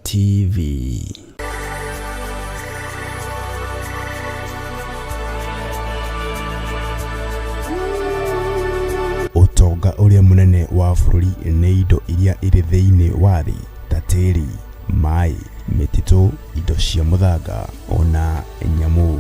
TV. Utonga uria munene wa bururi ni indo iria iri thiini wa thi ta tiri, mai, mititu, indo cia muthanga ona nyamu.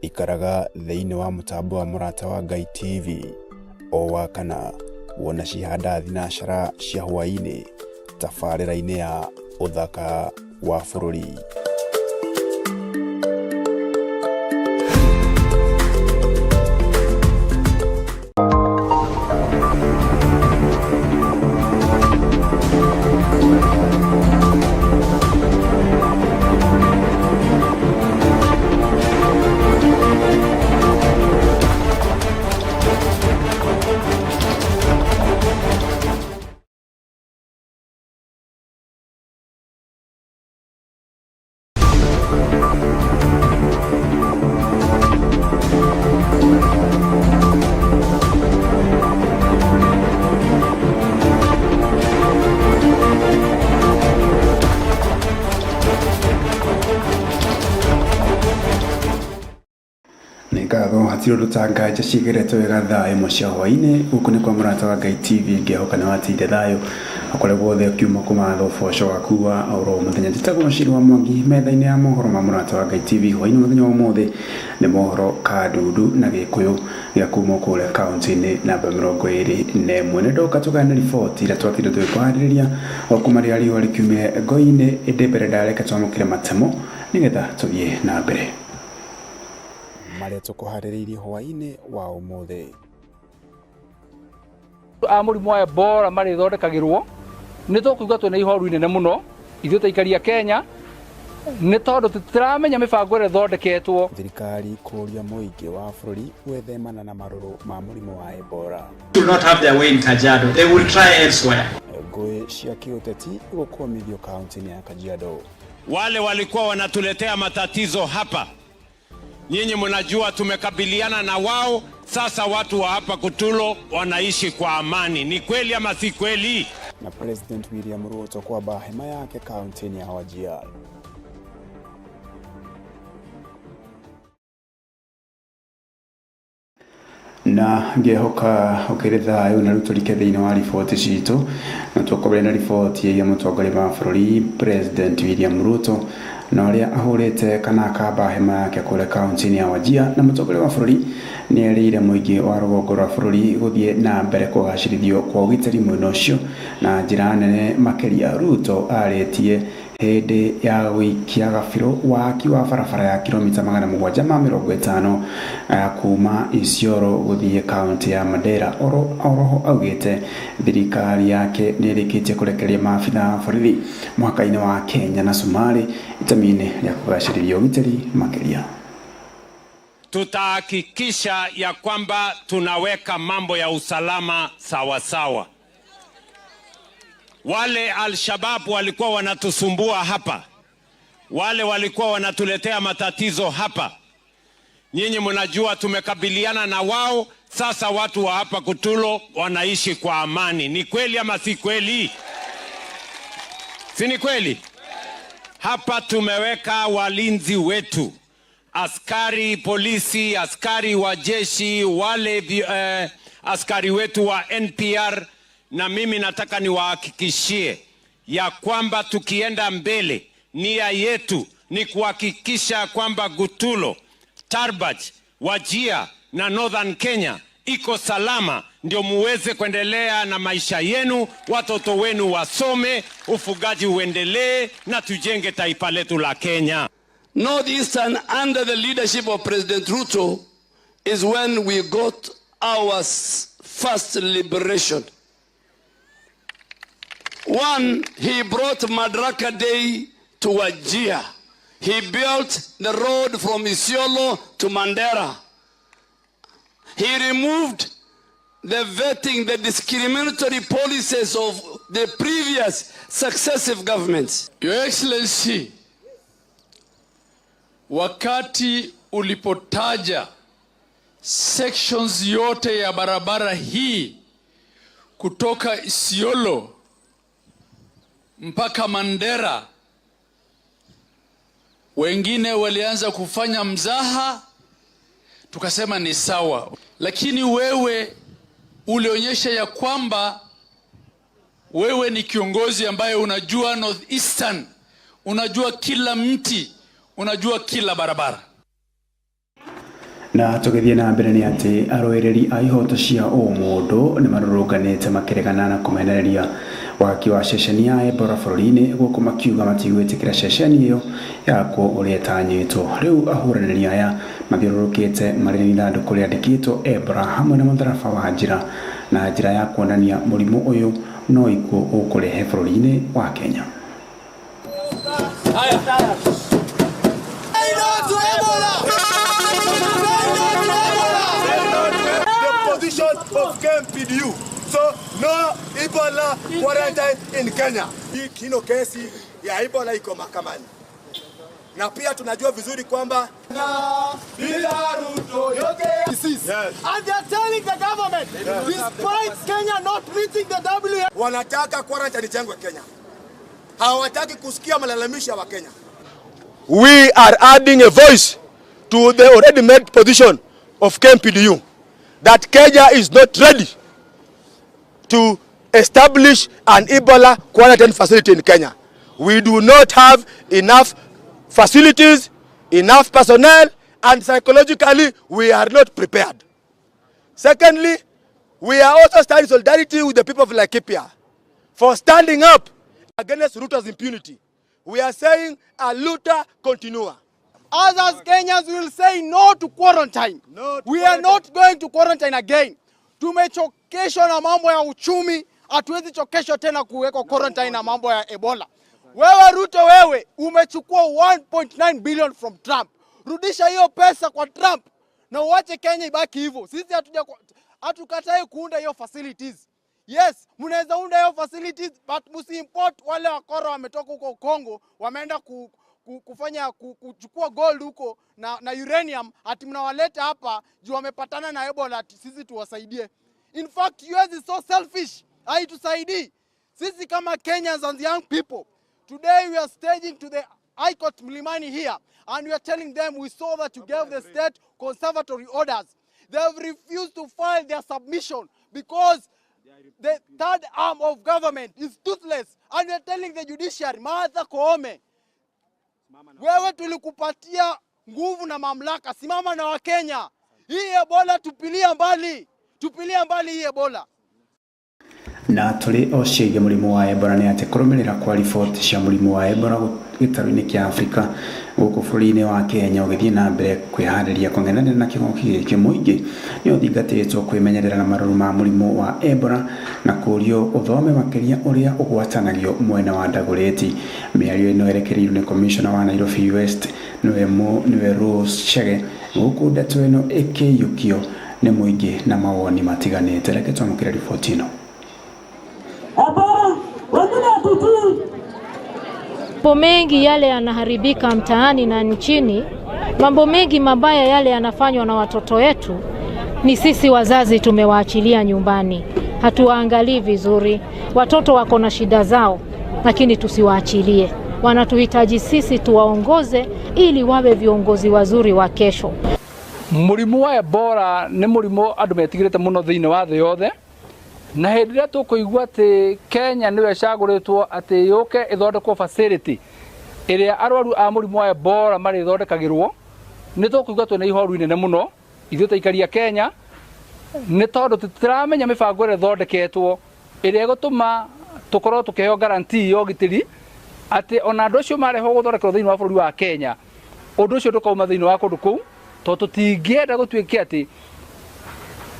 Ikaraga thiini wa mutambo wa Murata wa Ngai TV o wakana wona cihanda thinashara cia hwaini tabarĩra-inĩ ya uthaka wa bururi. Ngatho hatiro tanga cigeretwo wega thayo mucia hwaini guku ni kwa Murata wa Ngai TV ngehoka na watinde thayo akore guothe kiuma kumatho boco wakuwa oro muthenya titago muciri wa Mwangi metha-ini ya mohoro ma Murata wa Ngai TV hwaini muthenya wa mothe ni mohoro kadudu na gikuyu ya kuma kule kaunti-ini namba 21 ni ndoka tugana report ira twatire twikwaririria okumaria riwa rikiumire Ngoi-ini indi mbere ndareka twamukire matemo nigetha tuthie na mbere maria tukuhaririirie hwaini wa umuthe. Murimu wa Ebola mari thondekagirwo ni tukuga twina ihoru inene muno ithuĩ ta ikaria Kenya ni tondu tutiramenya mibango ĩrĩa thondeketwo. Thirikari kuria muingi wa bururi gwethemana na maruru ma murimu wa Ebola. They will not have their way in Kajiado. They will try elsewhere. Ngui cia kiuteti gukomithio kaunti-ini ya Kajiado. Wale walikuwa wanatuletea matatizo hapa, nyinyi mnajua tumekabiliana na wao. Sasa watu wa hapa Kutulo wanaishi kwa amani. Ni kweli ama si kweli? Na President William Ruto kwa hema yake kaunti ya Wajir. Na ngehoka ukiretha ayo na ruturike thiini wa ripoti citu na tukobere na ripoti ya mutongoria wa bururi President William Ruto na uria ahurite kana akamba hema yake kule kaunti ya Wajir. Na mutongoria wa bururi ni erire muingi wa rugongo rwa bururi guthie na mbere kugacirithio kwa ugitiri mwena ucio na njira nene makeria. Ruto aritie hindi ya wikia gabiro waki wa barabara ya kilomita 750 kuma Isiolo guthie kaunti ya Mandera. Oroho augite thirikari yake ni irikitie kurekeria maabitha borithi mwaka-ini wa Kenya na Somali itamini ya kugacirithia ugitiri makeria. Tutahakikisha ya kwamba tunaweka mambo ya usalama sawa sawa. Wale Al-Shabaab walikuwa wanatusumbua hapa, wale walikuwa wanatuletea matatizo hapa, nyinyi mnajua tumekabiliana na wao. Sasa watu wa hapa Kutulo wanaishi kwa amani. Ni kweli ama si kweli? Si ni kweli? Hapa tumeweka walinzi wetu, askari polisi, askari wa jeshi, wale askari wetu wa NPR. Na mimi nataka niwahakikishie ya kwamba tukienda mbele, nia yetu ni kuhakikisha kwamba Kutulo, Tarbaj, Wajir na Northern Kenya iko salama, ndio muweze kuendelea na maisha yenu, watoto wenu wasome, ufugaji uendelee na tujenge taifa letu la Kenya. Northeastern, under the leadership of President Ruto, is when we got our first liberation. One, he brought Madaraka Day to Wajir. He built the road from Isiolo to Mandera. He removed the vetting, the discriminatory policies of the previous successive governments. Your Excellency, wakati ulipotaja sections yote ya barabara hii kutoka Isiolo mpaka Mandera, wengine walianza kufanya mzaha, tukasema ni sawa. Lakini wewe ulionyesha ya kwamba wewe ni kiongozi ambaye unajua Northeastern, unajua kila mti, unajua kila barabara. Na tugithie na mbere ni ati aroereri a ihoto cia umundo ni marũrũnganĩte makeregana na kũmenereria waki wa ceceni ya Ebola bũrũri-inĩ, gũkũ makiuga matigwĩtĩkĩra ceceni ĩyo yakwo ũrĩa ĩtanyĩtwo. Rĩu ahũranĩri aya mathiũrũrũkĩte marĩ na ithandũkũ rĩandĩkĩtwo Ebola hamwe na mũtharaba wa njĩra na njĩra ya kuonania mũrimũ ũyũ no ikuũ ũkũrehe bũrũri-inĩ wa Kenya. Of KMPDU. So no Ebola quarantine in Kenya. Hii kino kesi ya Ebola iko mahakamani. Na pia tunajua vizuri kwamba bila Ruto yote. Yes. And they are telling the government, despite Kenya not meeting the WHO, wanataka quarantine ijengwe Kenya. Hawataki kusikia malalamishi ya Wakenya. We are adding a voice to the already made position of KMPDU that Kenya is not ready to establish an Ebola quarantine facility in Kenya. We do not have enough facilities, enough personnel, and psychologically we are not prepared. Secondly, we are also standing solidarity with the people of Laikipia for standing up against Ruto's impunity. We are saying a luta continua. Us as Kenyans will say no to quarantine. We are not going to quarantine again. Tumechokeshwa na mambo ya uchumi, hatuwezi chokeshwa tena kuweka quarantine na mambo ya Ebola. Wewe Ruto, wewe umechukua 1.9 billion from Trump. Rudisha hiyo pesa kwa Trump na uache Kenya ibaki hivyo. Sisi hatukatai kuunda hiyo facilities. Yes, mnaweza unda hiyo facilities, but msi import wale wakora wametoka huko Kongo, wameenda kuchukua gold huko na uranium, ati mnawaleta hapa juu wamepatana na Ebola ati sisi tuwasaidie. In fact, US is so selfish. Haitusaidii. Sisi kama Kenyans and young people, today we are staging to the High Court Mlimani here, and we are telling them we saw that you gave the state conservatory orders. They have refused to file their submission because the third arm of government is toothless, and we are telling the judiciary, Martha Koome, wewe tulikupatia nguvu na mamlaka, simama na Wakenya. Hii Ebola tupilia mbali hii Ebola. Na tuli oshiye mũrimũ wa Ebola nĩ ati kũrũmĩrĩra kwa riboti cia mũrimũ wa Ebola gĩtarũ-inĩ kĩa Afrika gũkũ bũrũri-inĩ wa Kenya ũgĩthiĩ na mbere kwĩharĩria kũngenanĩra na kĩng'ũki gĩkĩ mũingĩ nĩ ũthingatĩtwo kwĩmenyerera na marũrũ ma mũrimũ wa Ebola na kũũrio ũthome makĩria ũrĩa ũgwatanagio mwena wa Dagoretti. Mĩario ĩno yerekereirio nĩ Commissioner wa Nairobi West nĩwe Rose Chege, gũkũ ndeto ĩno ĩkĩiyũkio nĩ mũingĩ na mawoni matiganĩte. Reke twamũkĩre riboti ĩno. Mambo mengi yale yanaharibika mtaani na nchini, mambo mengi mabaya yale yanafanywa na watoto wetu, ni sisi wazazi tumewaachilia nyumbani. Hatuwaangalii vizuri. Watoto wako na shida zao, lakini tusiwaachilie. Wanatuhitaji sisi tuwaongoze ili wawe viongozi wazuri wa kesho. Mũrimũ wa Ebola nĩ mũrimũ andũ metigĩrĩte mũno thĩinĩ wa thĩ yothe. Na hĩndĩ ĩrĩa tũkũigua atĩ Kenya nĩwe ĩcagũrĩtwo atĩ yũke ĩthondekwo facility ĩrĩa arwaru a mũrimũ wa Ebola marĩthondekagĩrwo, nĩ tũkũigua twĩna ihoru inene mũno ithuĩ taikaria Kenya, nĩ tondũ tũtiramenya mĩbango ĩrĩa ĩthondeketwo ĩrĩa ĩgũtũma tukorwo tukiheo guarantee yo gitiri ati ona andũ acio mareho gũthondekerwo thĩinĩ wa bũrũri wa Kenya ũndũ ũcio ndũkauma thĩinĩ wa kũndũ kũu tondũ tũtingĩenda gũtuĩke ati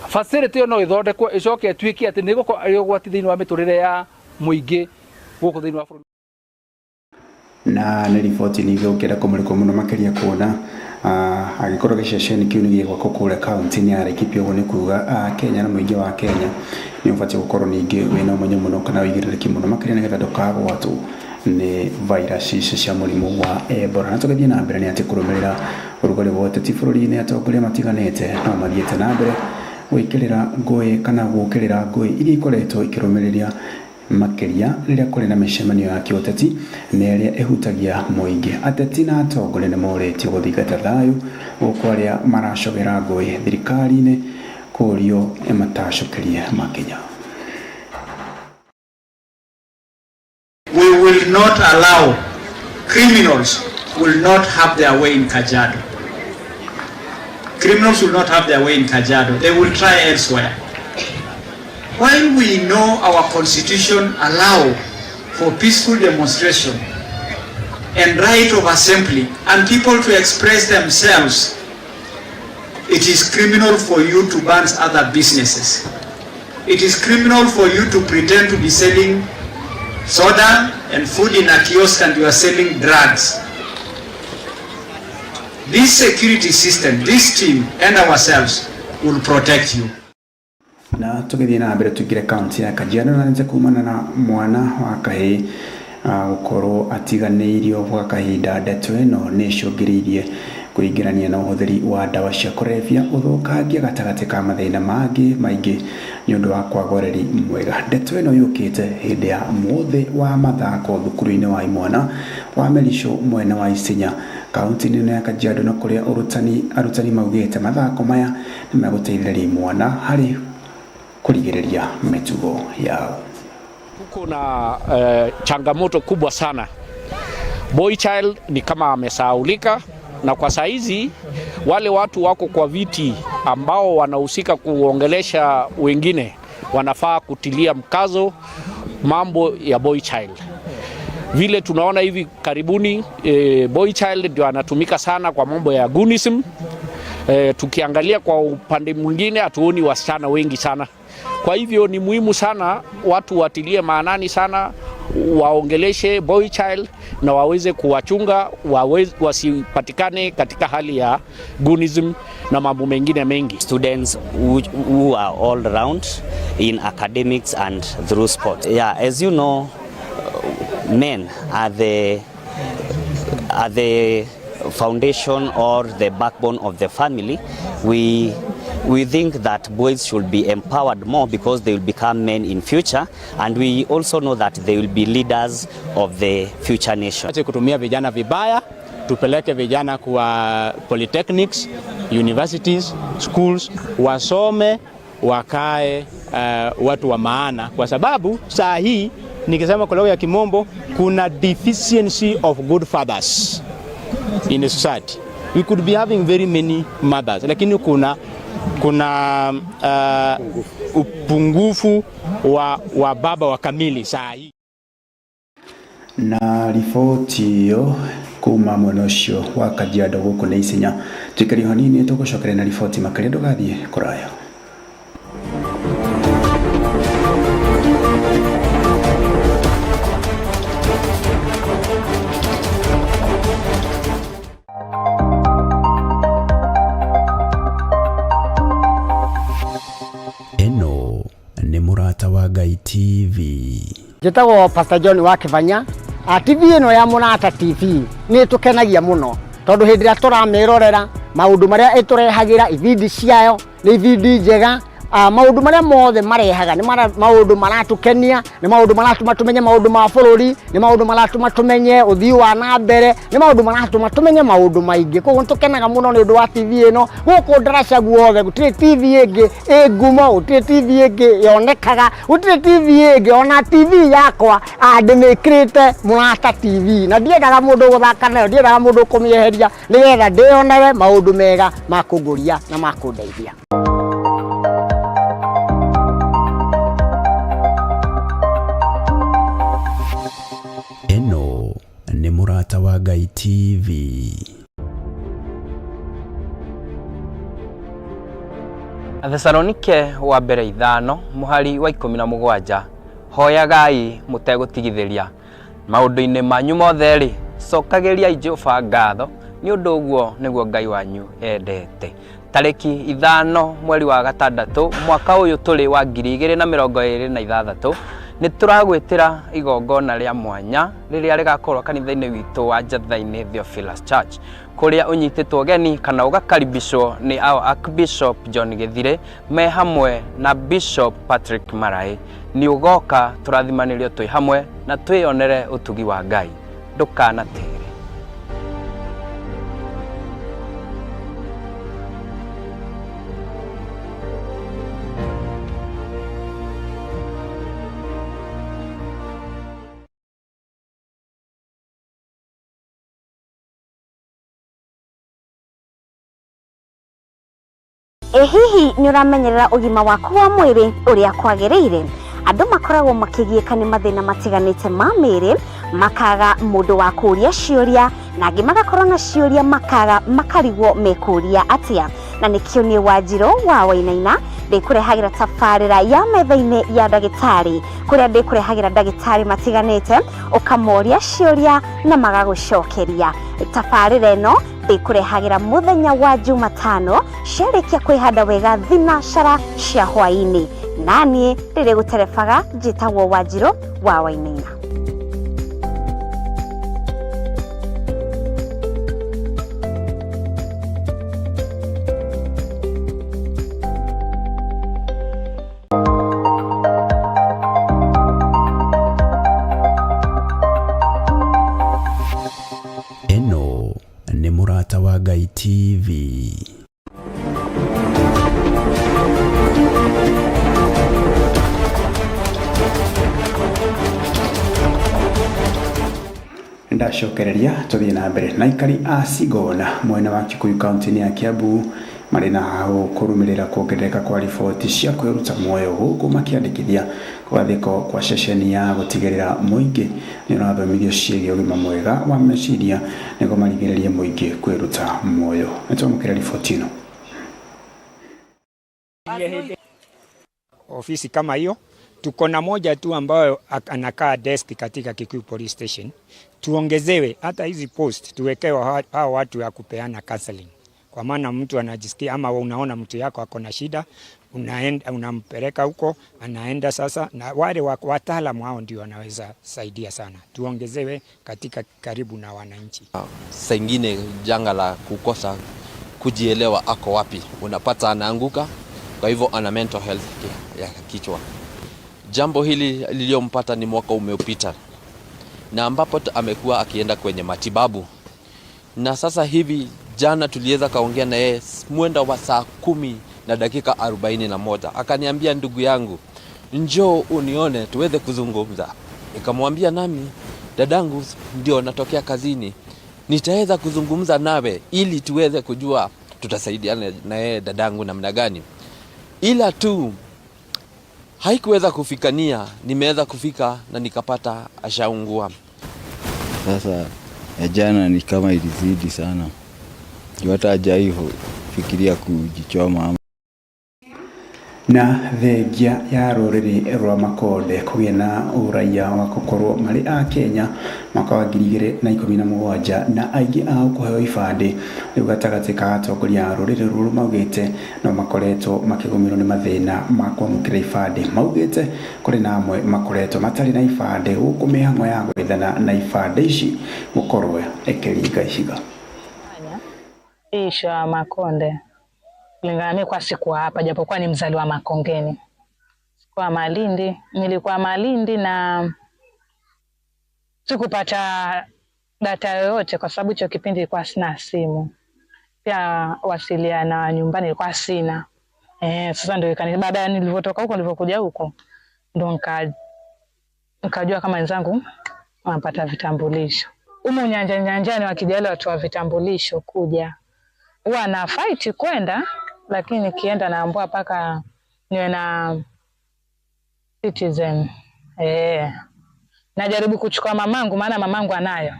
facility ĩyo no ĩthondekwo ĩcoke ĩtuĩke ati nĩ gũkorwo ũgwati thĩinĩ wa mĩtũrĩre ya mũingĩ gũkũ thĩinĩ wa bũrũri. Na nĩ riboti nĩigũkĩra kũmũrĩkwo mũno makĩria kuona agĩkorwo gĩceceni kĩu nĩ gĩgwakwo kũrĩa kaunti-inĩ ya Laikipia. Ũguo nĩ kuuga Kenya na mũingĩ wa Kenya nĩ ũbatiĩ gũkorwo ningĩ wĩna ũmenyo mũno kana wĩigĩrĩrĩki mũno makĩria nĩgetha ndũkagwatwo nĩ vairasi ici cia mũrimũ wa Ebola. Na tũgĩthiĩ na mbere nĩ atĩ kũrũmĩrĩra ũrugarĩ wa ũteti bũrũri-inĩ, atongoria matiganĩte no mathiĩte na mbere gwĩkĩrĩra ngũĩ kana gũkĩrĩra ngũĩ iria ikoretwo ikĩrũmĩrĩria makĩria rĩrĩa kũrĩ na mĩcemanio ya kĩũteti na ĩrĩa ĩhutagia mũingĩ. Ateti na atongoria nĩ morĩtio gũthingata thayũ gũkũ arĩa maracogera ngũĩ thirikari-inĩ kũrio matacũkĩrie makinya. We will not allow criminals will not have their way in Kajiado. Criminals will not have their way in Kajiado. They will try elsewhere. While we know our constitution allow for peaceful demonstration and right of assembly and people to express themselves, it is criminal for you to ban other businesses. It is criminal for you to pretend to be selling soda and food in a kiosk and you are selling drugs. This security system, this team and ourselves will protect you. Na tũgĩthiĩ na mbere tũingĩre kaunti ya Kajiado na nĩte kumana na mwana wa kahĩĩ gũkorwo atiganĩirio gwa kahinda. Ndeto ĩno nĩ ĩcũngĩrĩirie kũringĩrania na ũhũthĩri wa ndawa cia kũrebia ũthũkangia gatagatĩ ka mathĩna mangĩ maingĩ nĩ ũndũ wa kwaga ũreri mwega. Ndeto ĩno yũkĩte hĩndĩ ya mũthĩ wa mathako thukuru-inĩ wa imwana wa Merisho mwena wa Isinya kaunti-inĩ ya Kajiado, na kũrĩa arutani maugĩte mathako maya nĩ megũteithĩrĩria imwana harĩ kurigiriria mitugo yao. Tuko na changamoto kubwa sana. Boy child ni kama amesahaulika, na kwa saizi wale watu wako kwa viti ambao wanahusika kuongelesha wengine wanafaa kutilia mkazo mambo ya boy child. Vile tunaona hivi karibuni boy child ndio anatumika sana kwa mambo ya goonism. Tukiangalia kwa upande mwingine hatuoni wasichana wengi sana. Kwa hivyo ni muhimu sana watu watilie maanani sana, waongeleshe boy child na waweze kuwachunga wasipatikane katika hali ya goonism na mambo mengine mengi. Students who are all round in academics and through sport. Yeah, as you know, men are the foundation or the backbone of the family. We think that boys should be empowered more because they will become men in future, and we also know that they will be leaders of the future nation. Kutumia vijana vibaya, tupeleke vijana kwa polytechnics, universities, schools, wasome, wakae watu wa maana, kwa sababu saa hii nikisema kwa lugha ya kimombo kuna deficiency of good fathers in a society. We could be having very many mothers, lakini kuna upungufu wa baba wa kamili saa hii. Na riboti hiyo kuma mwena ũcio wa Kajiado gũkũ nĩ Isinya. Tũikari hanini tũgũcokeria na riboti makĩria, ndũgathiĩ kũraya. Ngai TV. Njĩtagwo Pastor John wa Kĩbanya. TV ĩno ya Mũrata TV nĩ tũkenagia mũno tondũ hĩndĩ ĩrĩa tũramĩrorera maũndũ marĩa ĩtũrehagĩra ibindi ciayo nĩ ibindi njega. Maũndũ marĩa mothe marehaga nĩ maũndũ maratũkenia, nĩ maũndũ maratũma tumenye maũndũ ma bũrũri, nĩ maũndũ maratũma tumenye ũthii wa na mbere, nĩ maũndũ maratũma tumenye maũndũ maingĩ. Koguo tũkenaga mũno nĩ ũndũ wa TV ĩno. Gũkũ ndaraca guothe gũtirĩ TV ĩngĩ ngumo, gũtirĩ TV ĩngĩ yonekaga, gũtirĩ TV ĩngĩ, ona TV yakwa ndĩmĩkĩrĩte Mũrata TV, na ndiendaga mũndũ gũthaka nayo, ndiendaga mũndũ kũmĩeheria, nĩgetha ndĩonere maũndũ mega ma kũngũria na ma kũndeithia. Ngai TV. Athesalonike wa mbere 5 muhari wa 17 hoyagai mutegũtigithĩria maũndũ-inĩ manyu mothe ri cokagĩria Jehova ngatho ni ũndũ ũguo nĩguo Ngai wanyu endete. Tariki 5 mweri wa gatandatũ mwaka ũyũ tũrĩ wa 2026 nĩ turagwĩtĩra igongona rĩa mwanya rĩrĩa rĩgakorwo kanitha-inĩ witũ wa Njatha-inĩ Theophilus Church kuria unyitĩtwo geni kana ugakaribishwo ni our Archbishop John Githire me hamwe na Bishop Patrick Marai. Ni ugoka turathimanĩrio twĩ hamwe na twĩonere ũtugi wa Ngai. Ndũkanatere. Hihi ni uramenyerera ugima waku wa mwiri uria kwagiriire? Andu makoragwo makigieka ni mathina matiganite ma miri, makaga mundu wa kuria ciuria, na angi magakorwo na ciuria makaga makarigwo mekuria atia. Na nikio ni Wanjiru wa Wainaina ndikurehagira tabarira ya metha-ini ya ndagitari kuria ndikurehagira ndagitari matiganite ukamoria ciuria na magagucokeria. Tabarira eno ndikurehagira muthenya wa Jumatano ciarikia kwihanda wega thinacara cia hwaini. Nani riri guterebaga njitagwo Wanjiru wa Wainaina. Eno ni Murata wa Ngai TV. Ndacokereria tuthie na mbere na ikari a Sigona mwena wa Kikuyu kaunti ya Kiambu marina hao kurumirira kuongereka kwa riboti cia kwiruta muoyo guku makiandikithia kwathiko kwa ceceni ya gutigirira muingi ni urathomithio ciĩgiĩ ũgima mwega wa meciria nĩguo marigĩrĩrie muingi kwiruta muoyo. Nĩtwamũkĩra riboti ĩno. Ofisi kama hiyo tuko na moja tu ambayo anakaa desk katika Kikuyu Police Station. Tuongezewe hata hizi post, tuwekewe hao watu ya kupeana counseling. Kwa maana mtu anajisikia ama unaona mtu yako ako na shida, unaenda unampeleka huko, anaenda sasa, na wale wataalamu hao ndio wanaweza saidia sana. Tuongezewe katika karibu na wananchi. Saa ingine janga la kukosa kujielewa ako wapi, unapata anaanguka, kwa hivyo ana mental health ya kichwa. Jambo hili liliompata ni mwaka umeupita, na ambapo amekuwa akienda kwenye matibabu, na sasa hivi jana tuliweza kaongea na yeye mwenda wa saa 10:41. Akaniambia, ndugu yangu, njoo unione tuweze kuzungumza. Nikamwambia, nami dadangu ndio natokea kazini, nitaweza kuzungumza nawe ili tuweze kujua tutasaidiana na yeye dadangu namna gani. Ila tu haikuweza kufikania, nimeweza kufika na nikapata ashaungua. Sasa jana ni kama ilizidi sana. Hata hajaiho fikiria kujichoma. Na thengia ya rũrĩrĩ rwa Makonde kũgĩa na ũraiya wa gũkorwo marĩ a Kenya mwaka wa 2017 na aingĩ ao kũheo ibandĩ rĩu gatagatĩ ka atongoria a rũrĩrĩ rũrũ maugĩte no makoretwo makĩgũmĩrwo nĩ mathĩna ma kwamũkĩra ibandĩ. Maugĩte kũrĩ na amwe makoretwo matarĩ na ibandĩ gũkũ mĩhang'o ya gwethana na ibandĩ ici gũkorwo ĩkĩringa ihiga. Isha Makonde kulingana kwa siku hapa, japokuwa ni mzaliwa Makongeni. Kwa Malindi, nilikuwa Malindi na sikupata data yoyote kwa sababu hicho kipindi ilikuwa sina simu. Pia wasiliana nyumbani ilikuwa sina. Sasa ndio baada nilipotoka huko nilipokuja huko ndio nikajua kama wenzangu wanapata vitambulisho. Umo nyanjani wakijali watu wa vitambulisho kuja. Huwa na fight kwenda, lakini nikienda naambiwa paka niwe na citizen. Najaribu kuchukua mamangu, maana mamangu anayo.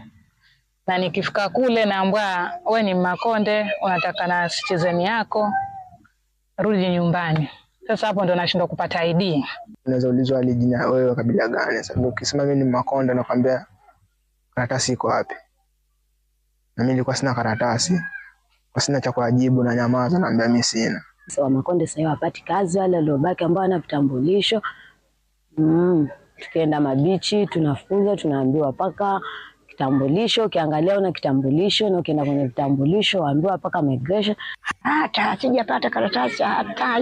na nikifika kule naambia wewe ni Makonde, unataka na citizen yako, rudi nyumbani. Sasa hapo ndo nashindwa kupata ID. Unaweza ulizwa alijina wewe kabila gani? Sasa ukisema mimi ni Makonde nakwambia karatasi iko wapi? Na mimi nilikuwa sina karatasi. Kwa sina cha kujibu na nyamaza naambia mimi sina. So Makonde sasa hawapati kazi, wale waliobaki ambao wana vitambulisho. Tukienda mabichi tunafunza, tunaambiwa paka kitambulisho, ukiangalia una kitambulisho na ukienda kwenye vitambulisho waambiwa paka migration. Hata sijapata karatasi hata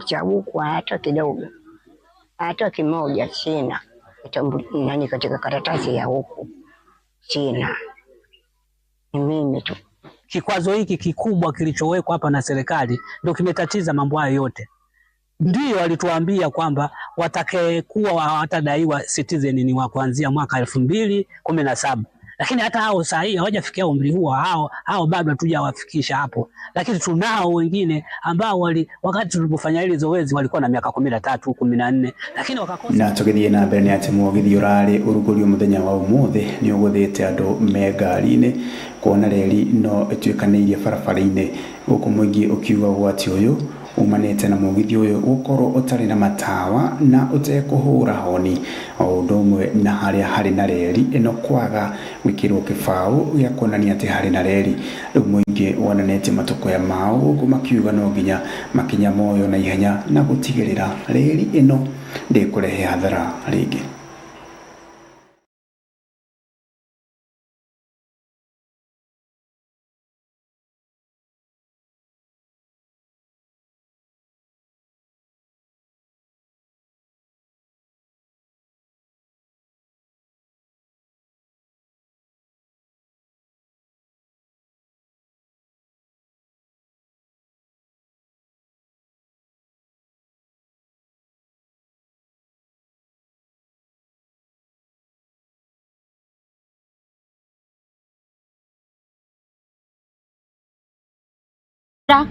cha huku hata kidogo. Hata kimoja sina. Nani katika karatasi ya huku sina. Mimi tu. Kikwazo hiki kikubwa kilichowekwa hapa na serikali ndio kimetatiza mambo hayo yote. Ndio walituambia kwamba watakayekuwa watadaiwa citizen ni wa kuanzia mwaka 2017. Lakini hata hao saa hii hawajafikia umri huo, hao bado hatujawafikisha hapo. Lakini tunao wengine ambao wakati tulipofanya ile zoezi walikuwa na miaka 13, 14, lakini wakakosa. Na tugithie na mbere ni ati mugithi urari urugurio muthenya wa umuthi ni uguthite andu megari-ini kuona reri no ituikanirie barabara-ini guku muingi ukiuga gwati uyu umanite na mugithi uyu gukorwo utari na matawa na utekuhura honi o undu umwe na haria hari na reri ino kwaga gwikirwo kibao gya kuonania ati hari na reri. Riu muingi wonanite matukoya mao guku makiuga no nginya makinya moyo na ihenya na gutigirira reri ino ndikurehe hathara ringi.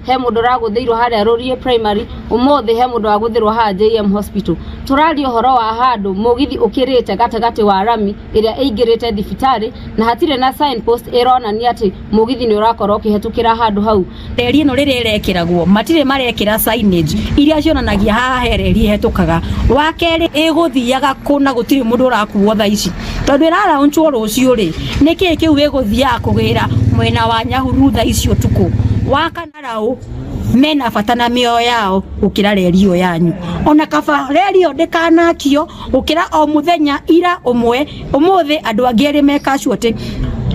he mundu raguthirwo haria Rurie primary umuthi he mundu waguthirwo ha JM hospital. Turario horo wa handu mugithi ukirite gatagati wa rami iria ingirite thibitari na hatire na signpost ironania ati mugithi ni urakorwo kihetukira handu hau. Reri ino riri irekiragwo matire marekira signage iria cionanagia haha reri ihetukaga. Wa keri iguthiaga kuna gutiri mundu urakuo tha ici tondu irara unchwo rucio ri niki kiu iguthiaga kugira mwena wa Nyahururu tha ici utuku wakanarau mena fatana mioyo yao ukira rerio yanyu ona kaba rerio ndikanakio ukira o muthenya ira umwe umuthi andu angeri me casualty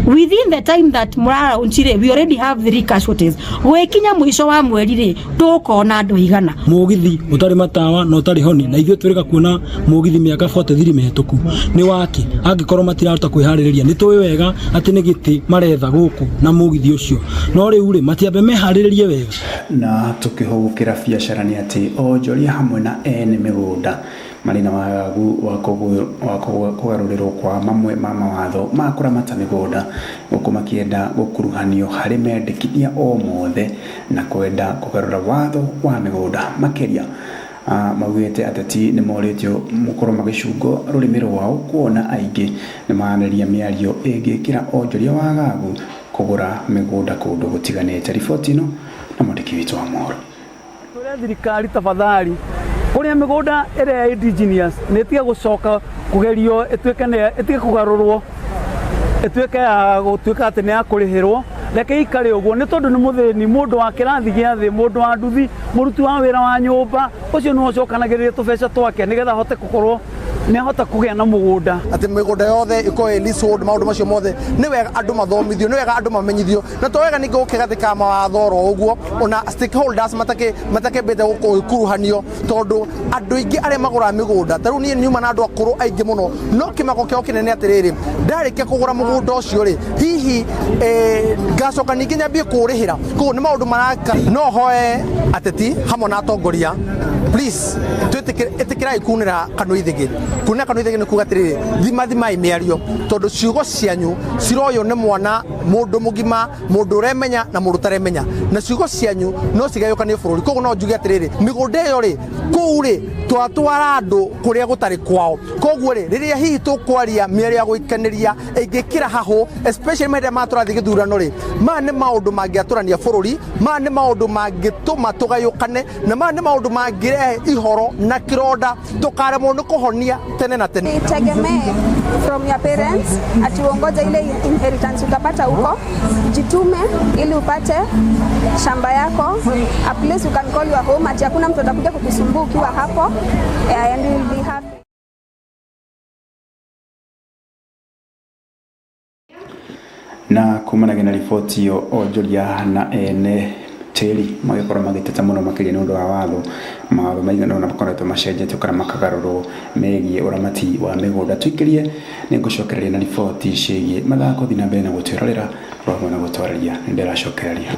within the time that murara unchire we already have 3 casualties gwekinya mwisho wa mweri ri tukona andu igana mugithi utari matawa no utari honi na ithwe tureka kuona mugithi miaka 43 mehtuku ni waki angikorwo matirata kwihariria ni tuwe wega ati ni giti maretha guku na mugithi ucio no riu ri matiambe meharirie wega. Na tukihugukira biacara ni ati onjoria hamwe na ene migunda marina wagagu wako kugarurirwo kwa mamwe ma mawatho ma kuramata migunda guku makienda gukuruhanio hari mendekithia o mothe na kwenda kugarura watho wa migunda makiria. Maugite ateti ni moritio mukoro magicungo rurimiro wao kuona aingi ni maneria miario igikira onjoria wagagu kugura migunda kundu gutiganite. Riboti ino na mwandiki witu wa Moro. Tore thirikari tafadhali kuria migunda ere indigenous netia gucoka kugerio etuike kugarurwo etuike gutuika ati ni akurihirwo reke ikare uguo ni tondu ni muthini mundu wa kirathi gia thi mundu wa nduthi muruti wa wira wa nyumba ucio no cokanagiriria tubeca twake nigetha hote gukorwo ni hota kugia na mugunda ati migunda yothe iko leasehold maundu macio mothe ni wega andu mathomithio ni wega andu mamenyithio na to wega ningi ukigathika mawatho ro uguo ona stakeholders matake bete gukuruhanio tondu andu ingi aria magura migunda taru ni nyuma na andu akuru aingi muno no kimako kio kinene atiriri ndarikia kugura mugunda ucio ri hihi gacoka ningi nyambie kurihira ko ni maundu maraka no hoe ateti hamwe na atongoria please twitikirai kunira kanui thigi kuna kanitha gene kugatiri thima imiario tondu ciugo cianyu ciroyo ne mwana mundu mugima mundu remenya na mundu taremenya na ciugo cianyu no cigayukanie bururi koguo no njuge atiriri migunda iyo ri kuu ri twatwara andu kuria gutari kwao koguo ri riria hihi tukwaria miario ya guikaniria ingikira haho especially mende maturathi githurano ri ma ne maundu mangiaturania bururi ma ne maundu mangituma tugayukane na ma ne maundu mangirehe ihoro na kironda tukaremwo ni kuhonia tene na tene. Tegemee from your parents ati uongoze ile inheritance utapata huko, jitume ili upate shamba yako, a place you can call your home, ati hakuna mtu atakuja kukusumbua ukiwa hapo, and you will be happy. Na kumana na ripoti yo onjoria na ene teri magikora magiteta muno makiria ni undu wa watho mawatho maigana na makoretwo macenjetio kana makagarũrwo megie uramati wa migunda twikirie ni ngucokereria na ripoti ciĩgie mathako thina mbere na gutwirorera rwamwe na gutwararia ndiracokereria.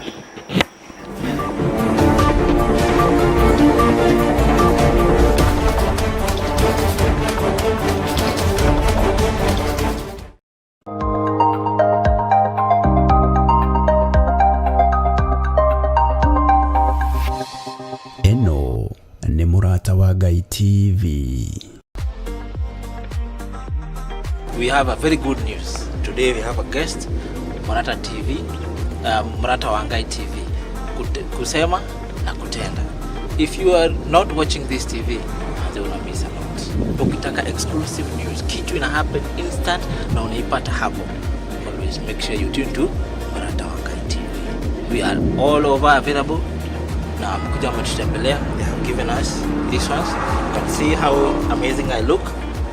Ngai TV. We have a very good news. Today we have a guest, Murata TV, Murata wa Ngai TV. Kusema na kutenda. If you are not watching this TV, you will miss a lot. Ukitaka exclusive news, kitu ina happen instant na unaipata hapo. Always make sure you tune to Murata wa Ngai TV. We are all over available. Na mkuja mtutembelea, they have given us these ones. You can see how amazing I look.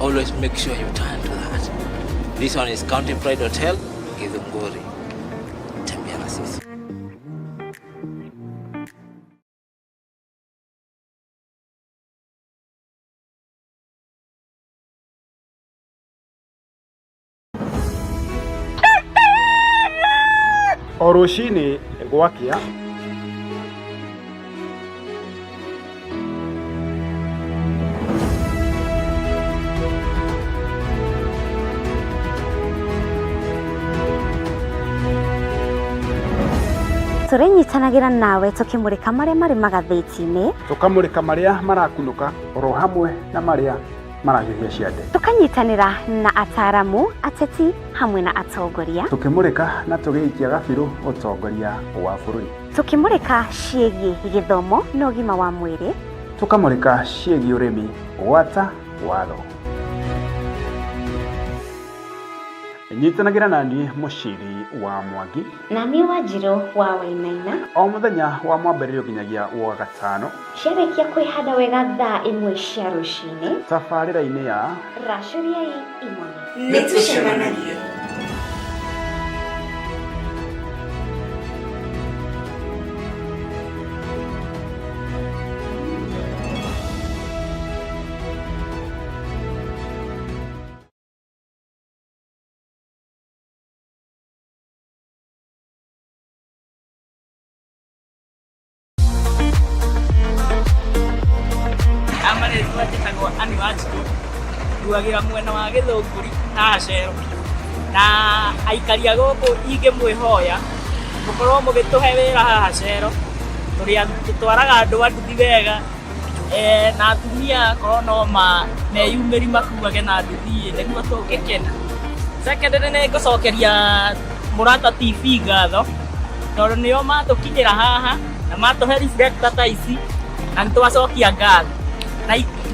Always make sure you turn to that. This one is County Pride Hotel, Githunguri. Tembea na sisi. Oroshini gwakia turenyitanagira nawe tukimurika maria mari magatheti-ini, tukamurika maria marakunuka oro hamwe na maria marahiũhia ciande, tukanyitanira na ataramu, ateti hamwe na atongoria, tukimurika na tugiikia gabiru utongoria wa bururi, tukimurika ciĩgie gĩthomo na ũgima wa mwĩrĩ, tukamurika ciĩgie ũrĩmi gwata watho. Nyitanagira nani Muciri wa Mwangi na ni Wanjiru wa Wainaina o muthenya wa mwambĩrĩrio nginyagia wa gatano ciarĩkia kwĩhanda wega thaa 1 cia rũcinĩ tabarĩra-inĩ ya Racũriai Imoni. Nĩtũcemanagia. Twatĩkagwo ani Wanjiru nduagĩra mwena wa Gĩthũngũri haha Cero, na aikari a gũkũ ingĩmwĩhoya mũkorwo mũgĩtũhe wĩra haha Cero, tũrĩa tũtwaraga andũ a nduthi wega, na atumia korwo no meyumĩri makuage na nduthi nĩguo tũngĩkena. Secondly nĩ ngũcokeria Murata TV ngatho tondũ nĩo matũkinyĩra haha na matũhe reflector ta ici na nĩtwacokia ngatho.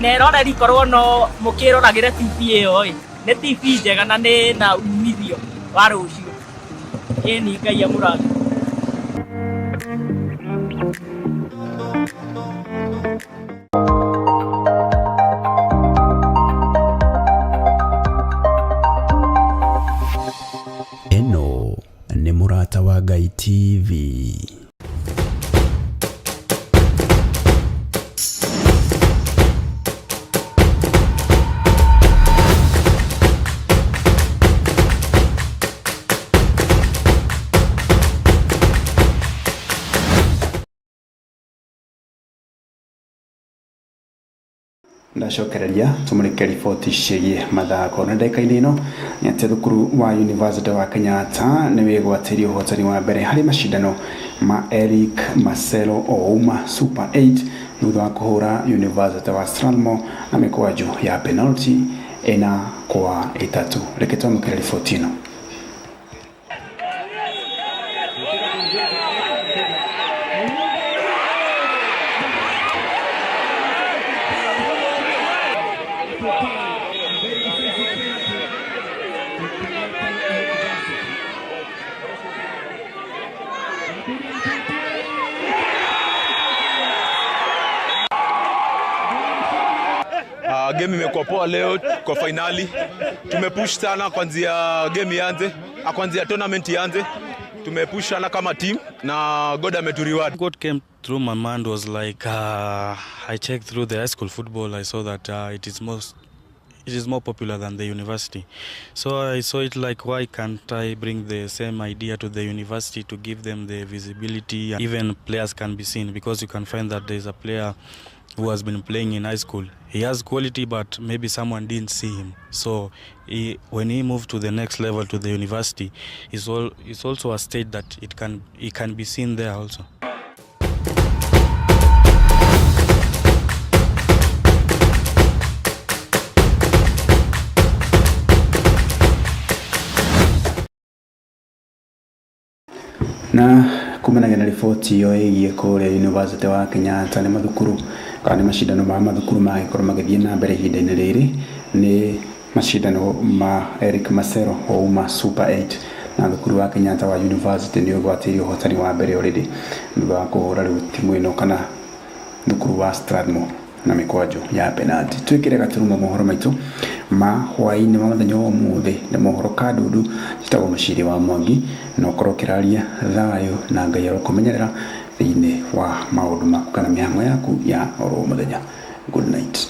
Na roreri korwo no mũkĩroragĩre TV ĩyo nĩ TV njega na nĩ na umithio wa rũciũ. Ĩni Ngai amũrathime. Ĩno nĩ Murata wa Ngai TV. ndacokereria tumurike riboti ciĩgiĩ mathako na ndeka-inĩ ĩno nĩ atĩ thukuru wa University wa Kenyatta nĩ wĩgwatĩire ũhotani wa mbere harĩ macindano ma Eric Masero Ouma Super 8 thutha wa kũhũra University wa Strathmore na mĩkwanjo ya penalty 4-3. Reke twamũkĩre riboti ĩno. Game imekuwa poa leo kwa finali. Tumepush sana kuanzia game ianze, kuanzia tournament ianze. Tumepush sana kama team na God ameturiward. What came through my mind was like I checked through the high school football. I saw that it is more popular than the university. So I saw it like, why can't I bring the same idea to the university to give them the visibility? Even players can be seen, because you can find that there's a player who has been playing in high school. He has quality, but maybe someone didn't see him. So when he moved to the next level, to the university, it's also a stage that it can be seen there also. Na kumanaga na riboti iyo ĩgiĩ kũrĩa University wa Kenyatta nĩ mathukuru kana macindano ma mathukuru magĩkorwo magĩthiĩ na mbere ihinda-inĩ rĩrĩ nĩ macindano ma Eric Masero Ouma Super 8 na thukuru wa Kenyatta wa University nĩ ũgwatĩire ũhotani wa mbere already thutha wa kũhũra rĩu timu ĩno kana thukuru wa Strathmore na mĩkwanjo ya penalty. Twĩkĩre gaturumo mohoro maitũ ma hwaĩ-inĩ wa mũthenya wa ũmũthĩ nĩ mohoro kadundu citagwo Mũciri wa Mwangi na ũkorwo kĩraria thayũ na Ngai arokũmenyerera thĩinĩ wa maũndũ maku kana mĩhang'o yaku ya oro mũthenya. Good night.